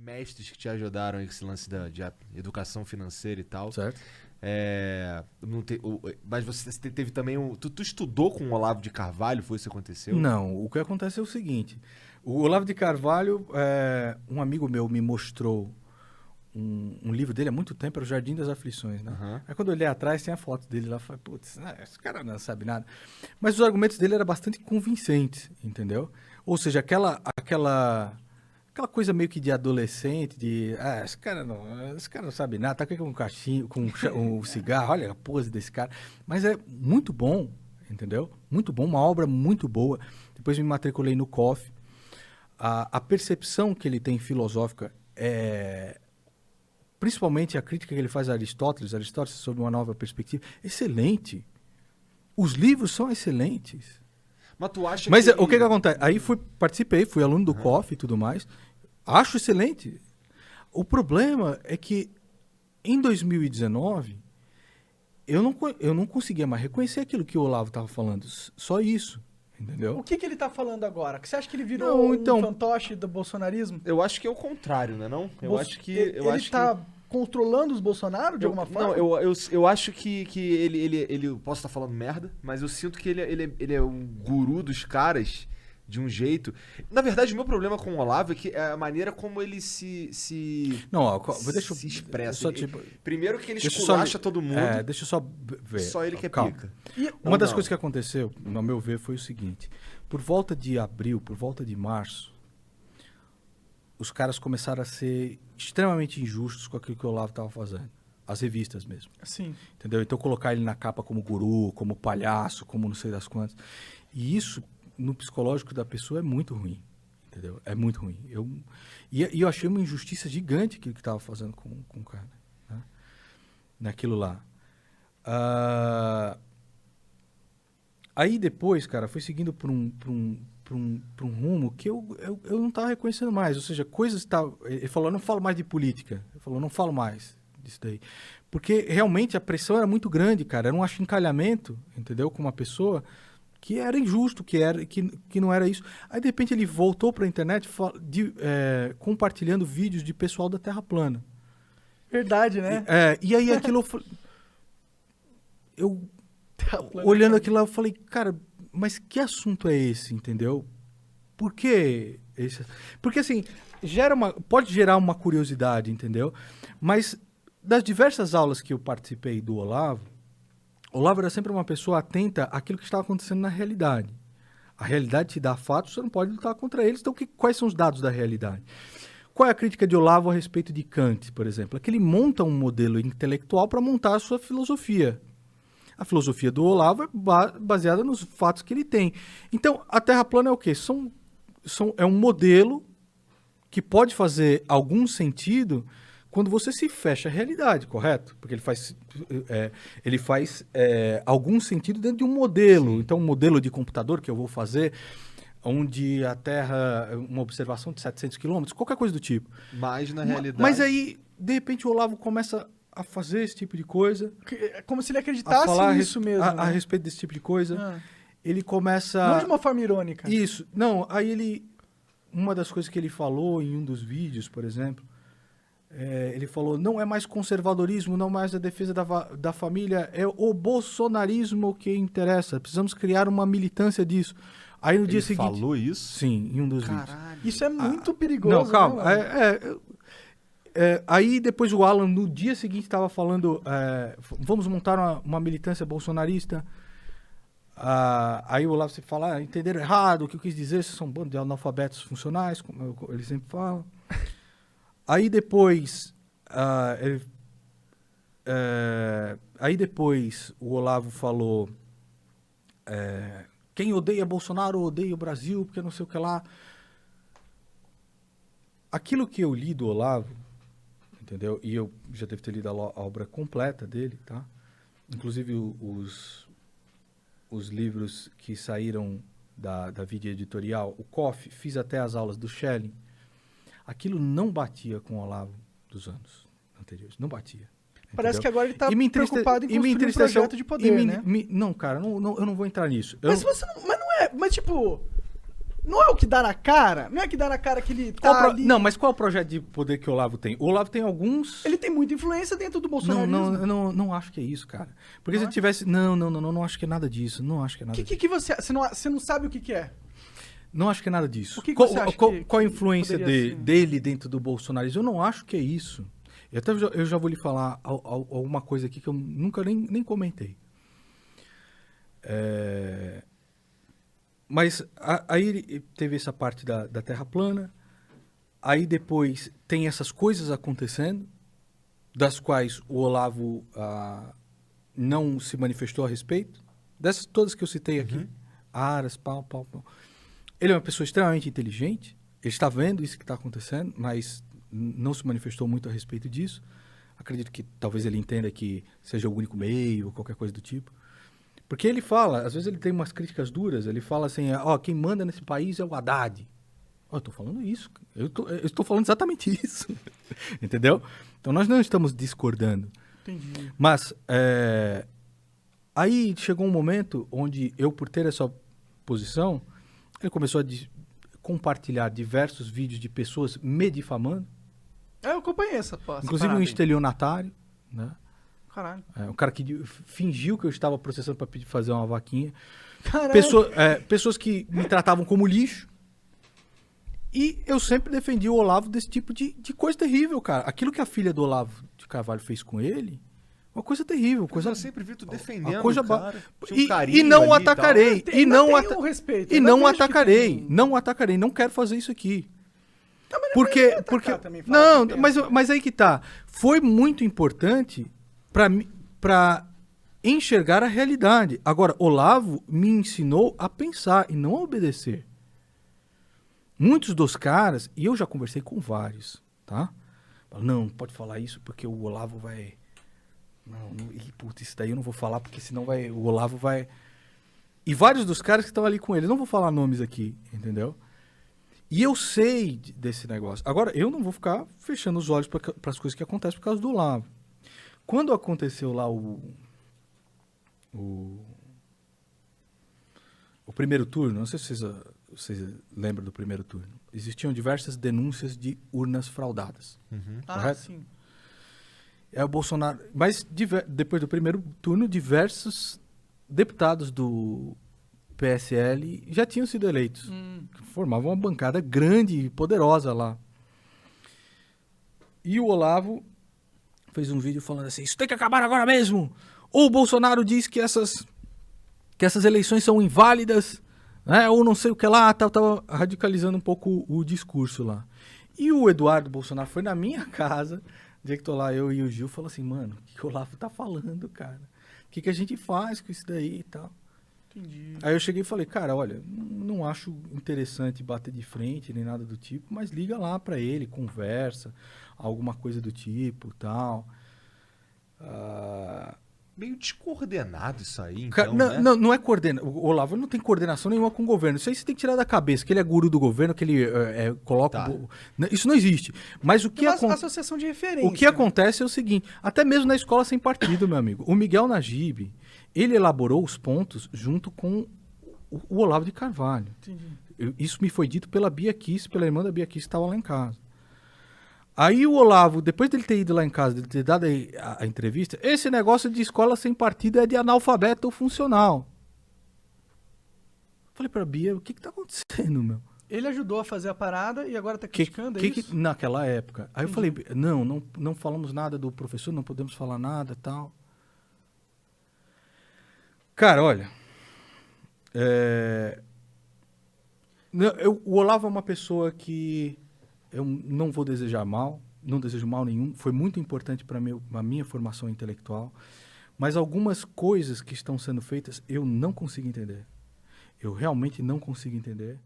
mestres que te ajudaram aí com esse lance de educação financeira e tal. Certo. Mas você teve também Tu estudou com o Olavo de Carvalho? Foi isso que aconteceu? Não, o que acontece é o seguinte. O Olavo de Carvalho, um amigo meu me mostrou um livro dele há muito tempo, era o Jardim das Aflições, né? Uhum. Aí quando eu olhei atrás, tem a foto dele lá, eu falei, putz, esse cara não sabe nada. Mas os argumentos dele eram bastante convincentes, entendeu? Ou seja, aquela coisa meio que de adolescente, esse cara não sabe nada, tá aqui com um cachinho, com um cigarro, olha a pose desse cara. Mas é muito bom, entendeu? Muito bom, uma obra muito boa. Depois me matriculei no COF. A percepção que ele tem filosófica principalmente a crítica que ele faz a Aristóteles sobre uma nova perspectiva, excelente. Os livros são excelentes. Mas tu acha Mas que... o que acontece? Aí participei, fui aluno do COF e tudo mais. Acho excelente. O problema é que em 2019 eu não conseguia mais reconhecer aquilo que o Olavo estava falando. Só isso. Entendeu? O que ele tá falando agora? Você acha que ele virou um fantoche do bolsonarismo? Eu acho que é o contrário, né? Eu acho que... Ele tá controlando os Bolsonaro de alguma forma? Não, eu acho que ele... Posso estar falando merda, mas eu sinto que ele é um guru dos caras de um jeito... Na verdade, o meu problema com o Olavo é que é a maneira como ele se expressa. Primeiro que ele esculacha todo mundo. Deixa eu só ver. Só ele que é Calma. pica. Uma das coisas que aconteceu, no meu ver, foi o seguinte. Por volta de abril, por volta de março, os caras começaram a ser extremamente injustos com aquilo que o Olavo estava fazendo. As revistas mesmo. Sim. Entendeu? Então colocar ele na capa como guru, como palhaço, como não sei das quantas. E isso, no psicológico da pessoa, é muito ruim. Entendeu? É muito ruim. E eu achei uma injustiça gigante aquilo que estava fazendo com o cara. Né? Naquilo lá. Aí depois, cara, foi seguindo por um rumo que eu não estava reconhecendo mais. Ou seja, coisas... Ele falou, eu não falo mais de política. Ele falou, não falo mais disso daí. Porque realmente a pressão era muito grande, cara. Era um achincalhamento, entendeu? Com uma pessoa que era injusto, que não era isso. Aí, de repente, ele voltou para a internet compartilhando vídeos de pessoal da Terra plana. Verdade, né? E aí aquilo... Olhando aquilo lá, eu falei, cara, mas que assunto é esse, entendeu? Por que esse? Porque, assim, pode gerar uma curiosidade, entendeu? Mas das diversas aulas que eu participei do Olavo era sempre uma pessoa atenta àquilo que estava acontecendo na realidade. A realidade te dá fatos, você não pode lutar contra eles. Então, quais são os dados da realidade? Qual é a crítica de Olavo a respeito de Kant, por exemplo? É que ele monta um modelo intelectual para montar a sua filosofia. A filosofia do Olavo é baseada nos fatos que ele tem. Então, a Terra plana é o quê? É um modelo que pode fazer algum sentido quando você se fecha à realidade, correto? Porque ele faz algum sentido dentro de um modelo. Sim. Então, um modelo de computador que eu vou fazer, onde a Terra, uma observação de 700 quilômetros, qualquer coisa do tipo. Mas, na realidade... Mas aí, de repente, o Olavo começa a fazer esse tipo de coisa. É como se ele acreditasse nisso mesmo. A respeito desse tipo de coisa. Ele começa... Não de uma forma irônica. Isso. Não, aí ele... Uma das coisas que ele falou em um dos vídeos, por exemplo, ele falou, não é mais conservadorismo, não mais a defesa da família, é o bolsonarismo que interessa. Precisamos criar uma militância disso. Aí no dia seguinte... Ele falou isso? Sim, em um dos vídeos. Isso é muito perigoso. Não, calma. Né, aí depois o Alan, no dia seguinte, estava falando, vamos montar uma militância bolsonarista. Aí o Olavo sempre fala, entenderam errado, o que eu quis dizer, vocês são um bando de analfabetos funcionais, como ele sempre fala. Aí depois, o Olavo falou, quem odeia Bolsonaro odeia o Brasil, porque não sei o que lá. Aquilo que eu li do Olavo, entendeu? E eu já devo ter lido a obra completa dele, tá? Inclusive os livros que saíram da Vida Editorial, o COF, fiz até as aulas do Schelling. Aquilo não batia com o Olavo dos anos anteriores, não batia. Parece entendeu? que agora ele está preocupado em construir um projeto de poder, né? Não, cara, eu não vou entrar nisso. Mas você não... Mas não é... Mas, tipo... Não é o que dá na cara? Não é que dá na cara que ele tá ali... Não, mas qual é o projeto de poder que o Olavo tem? O Olavo tem alguns... Ele tem muita influência dentro do bolsonarismo. Não acho que é isso, cara. Porque se ele tivesse... Não acho que é nada disso. Não acho que é nada disso. Que você não sabe o que é? Não acho que é nada disso. O que você acha qual a influência poderia ser? dele dentro do bolsonarismo? Eu não acho que é isso. Eu já vou lhe falar alguma coisa aqui que eu nunca nem comentei. Mas aí ele teve essa parte da Terra plana, aí depois tem essas coisas acontecendo, das quais o Olavo não se manifestou a respeito, dessas todas que eu citei aqui, Aras, pau. Ele é uma pessoa extremamente inteligente, ele está vendo isso que está acontecendo, mas não se manifestou muito a respeito disso. Acredito que talvez ele entenda que seja o único meio, ou qualquer coisa do tipo. Porque ele fala, às vezes ele tem umas críticas duras, ele fala assim, quem manda nesse país é o Haddad. Eu estou falando isso, eu estou falando exatamente isso, entendeu? Então nós não estamos discordando. Entendi. Mas aí chegou um momento onde eu, por ter essa posição, ele começou a compartilhar diversos vídeos de pessoas me difamando. Eu acompanhei essa Inclusive um estelionatário, né? Caralho. Um cara que fingiu que eu estava processando para fazer uma vaquinha. Caralho. Pessoas que me tratavam como lixo. E eu sempre defendi o Olavo desse tipo de coisa terrível, cara. Aquilo que a filha do Olavo de Carvalho fez com ele, uma coisa terrível. Eu sempre vi tu defendendo coisa o cara. E não atacarei. E não respeito. E não atacarei. Não atacarei. Não quero fazer isso aqui. Porque não, mas aí que tá. Foi muito importante para enxergar a realidade. Agora, Olavo me ensinou a pensar e não a obedecer. Muitos dos caras, e eu já conversei com vários, tá? Não pode falar isso porque o Olavo vai... Isso daí eu não vou falar porque senão o Olavo vai... E vários dos caras que estão ali com ele, não vou falar nomes aqui, entendeu? E eu sei desse negócio. Agora, eu não vou ficar fechando os olhos para as coisas que acontecem por causa do Olavo. Quando aconteceu lá o primeiro turno, não sei se vocês lembram do primeiro turno, existiam diversas denúncias de urnas fraudadas. Correto? Sim. O Bolsonaro... Mas depois do primeiro turno, diversos deputados do PSL já tinham sido eleitos. Formavam uma bancada grande e poderosa lá. E o Olavo fez um vídeo falando assim, isso tem que acabar agora mesmo! Ou o Bolsonaro diz que essas eleições são inválidas, né? Ou não sei o que lá, tava radicalizando um pouco o discurso lá. E o Eduardo Bolsonaro foi na minha casa, no dia que tô lá, eu e o Gil, falou assim, mano, o que o Olavo tá falando, cara? O que a gente faz com isso daí e tal? Entendi. Aí eu cheguei e falei, cara, olha, não acho interessante bater de frente nem nada do tipo, mas liga lá pra ele, conversa, alguma coisa do tipo, tal. Meio descoordenado isso aí, então, Cara, né? não é coordenação. O Olavo não tem coordenação nenhuma com o governo. Isso aí você tem que tirar da cabeça, que ele é guru do governo, que ele coloca... Tá. Isso não existe. Mas o que Tem uma associação de referência. O que acontece é o seguinte, até mesmo na escola sem partido, meu amigo, o Miguel Najib, ele elaborou os pontos junto com o Olavo de Carvalho. Entendi. Isso me foi dito pela Bia Kiss, pela irmã da Bia Kiss que estava lá em casa. Aí o Olavo, depois dele ter ido lá em casa, dele ter dado a entrevista, esse negócio de escola sem partido é de analfabeto funcional. Falei pra Bia, o que tá acontecendo, meu? Ele ajudou a fazer a parada e agora tá criticando isso? Naquela época. Aí eu falei, não falamos nada do professor, não podemos falar nada e tal. Cara, olha, o Olavo é uma pessoa que eu não vou desejar mal, não desejo mal nenhum, foi muito importante para a minha formação intelectual, mas algumas coisas que estão sendo feitas eu não consigo entender. Eu realmente não consigo entender.